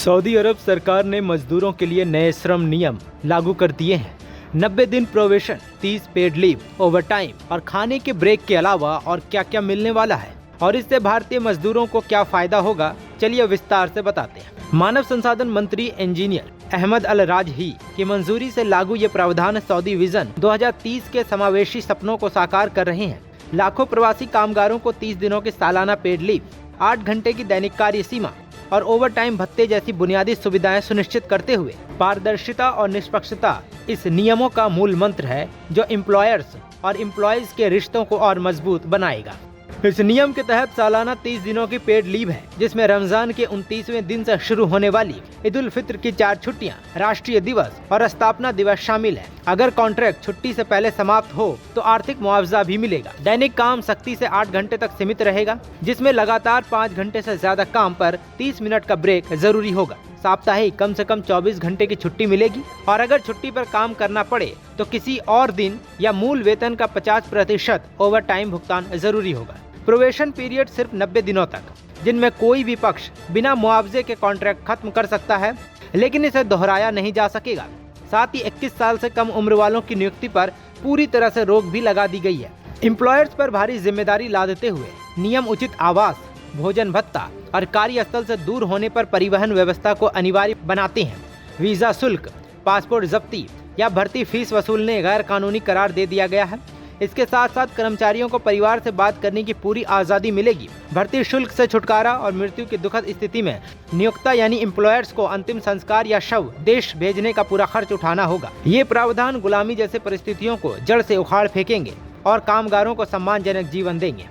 Saudi अरब सरकार ने मजदूरों के लिए नए श्रम नियम लागू कर दिए हैं। 90 दिन प्रोबेशन, 30 पेड लीव, ओवरटाइम और खाने के ब्रेक के अलावा और क्या क्या मिलने वाला है और इससे भारतीय मजदूरों को क्या फायदा होगा, चलिए विस्तार से बताते हैं। मानव संसाधन मंत्री इंजीनियर अहमद अल राजही की मंजूरी से लागू ये प्रावधान सऊदी विजन 2030 के समावेशी सपनों को साकार कर रहे हैं। लाखों प्रवासी कामगारों को 30 दिनों की सालाना पेड लीव, 8 घंटे की दैनिक कार्य सीमा और ओवरटाइम भत्ते जैसी बुनियादी सुविधाएं सुनिश्चित करते हुए पारदर्शिता और निष्पक्षता इस नियमों का मूल मंत्र है, जो एम्प्लॉयर्स और एम्प्लॉयज के रिश्तों को और मजबूत बनाएगा। इस नियम के तहत सालाना 30 दिनों की पेड लीव है, जिसमें रमजान के 29वें दिन से शुरू होने वाली ईद उल फित्र की 4 छुट्टियां, राष्ट्रीय दिवस और स्थापना दिवस शामिल है। अगर कॉन्ट्रैक्ट छुट्टी से पहले समाप्त हो तो आर्थिक मुआवजा भी मिलेगा। दैनिक काम सख्ती से 8 घंटे तक सीमित रहेगा, जिसमें लगातार 5 घंटे से ज्यादा काम पर 30 मिनट का ब्रेक जरूरी होगा। साप्ताहिक कम से कम 24 घंटे की छुट्टी मिलेगी और अगर छुट्टी पर काम करना पड़े तो किसी और दिन या मूल वेतन का 50% ओवर टाइम भुगतान जरूरी होगा। प्रोबेशन पीरियड सिर्फ 90 दिनों तक, जिनमें कोई भी पक्ष बिना मुआवजे के कॉन्ट्रैक्ट खत्म कर सकता है, लेकिन इसे दोहराया नहीं जा सकेगा। साथ ही 21 साल से कम उम्र वालों की नियुक्ति पर पूरी तरह से रोक भी लगा दी गई है। एम्प्लॉयर्स पर भारी जिम्मेदारी लादते हुए नियम उचित आवास, भोजन भत्ता और कार्यस्थल से दूर होने पर परिवहन व्यवस्था को अनिवार्य बनाते हैं। वीजा शुल्क, पासपोर्ट जब्ती या भर्ती फीस वसूलने गैर कानूनी करार दे दिया गया है। इसके साथ साथ कर्मचारियों को परिवार से बात करने की पूरी आज़ादी मिलेगी। भर्ती शुल्क से छुटकारा और मृत्यु की दुखद स्थिति में नियोक्ता यानी एम्प्लॉयर्स को अंतिम संस्कार या शव देश भेजने का पूरा खर्च उठाना होगा। ये प्रावधान गुलामी जैसे परिस्थितियों को जड़ से उखाड़ फेंकेंगे और कामगारों को सम्मानजनक जीवन देंगे।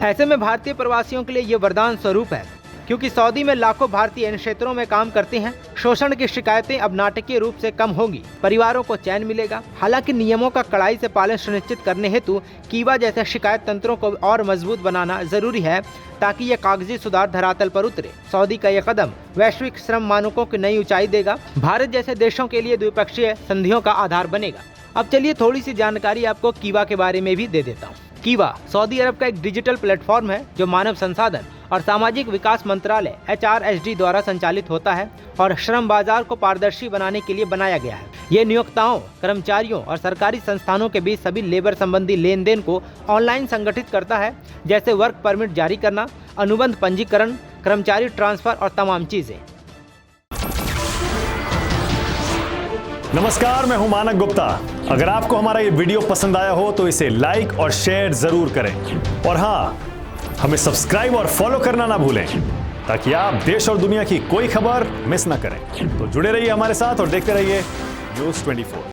ऐसे में भारतीय प्रवासियों के लिए ये वरदान स्वरूप है, क्योंकि सऊदी में लाखों भारतीय इन क्षेत्रों में काम करते हैं। शोषण की शिकायतें अब नाटकीय रूप से कम होंगी, परिवारों को चैन मिलेगा। हालांकि नियमों का कड़ाई से पालन सुनिश्चित करने हेतु कीवा जैसे शिकायत तंत्रों को और मजबूत बनाना जरूरी है, ताकि ये कागजी सुधार धरातल पर उतरे। सऊदी का यह कदम वैश्विक श्रम मानकों की नई ऊंचाई देगा, भारत जैसे देशों के लिए द्विपक्षीय संधियों का आधार बनेगा। अब चलिए थोड़ी सी जानकारी आपको कीवा के बारे में भी दे देता हूँ। कीवा सऊदी अरब का एक डिजिटल प्लेटफॉर्म है, जो मानव संसाधन और सामाजिक विकास मंत्रालय HRSD द्वारा संचालित होता है और श्रम बाजार को पारदर्शी बनाने के लिए बनाया गया है। ये नियोक्ताओं, कर्मचारियों और सरकारी संस्थानों के बीच सभी लेबर संबंधी लेन देन को ऑनलाइन संगठित करता है, जैसे वर्क परमिट जारी करना, अनुबंध पंजीकरण, कर्मचारी ट्रांसफर और तमाम चीजें। नमस्कार, मैं हूं मानक गुप्ता। अगर आपको हमारा ये वीडियो पसंद आया हो तो इसे लाइक और शेयर जरूर करें, और हाँ, हमें सब्सक्राइब और फॉलो करना ना भूलें, ताकि आप देश और दुनिया की कोई खबर मिस ना करें। तो जुड़े रहिए हमारे साथ और देखते रहिए News 24।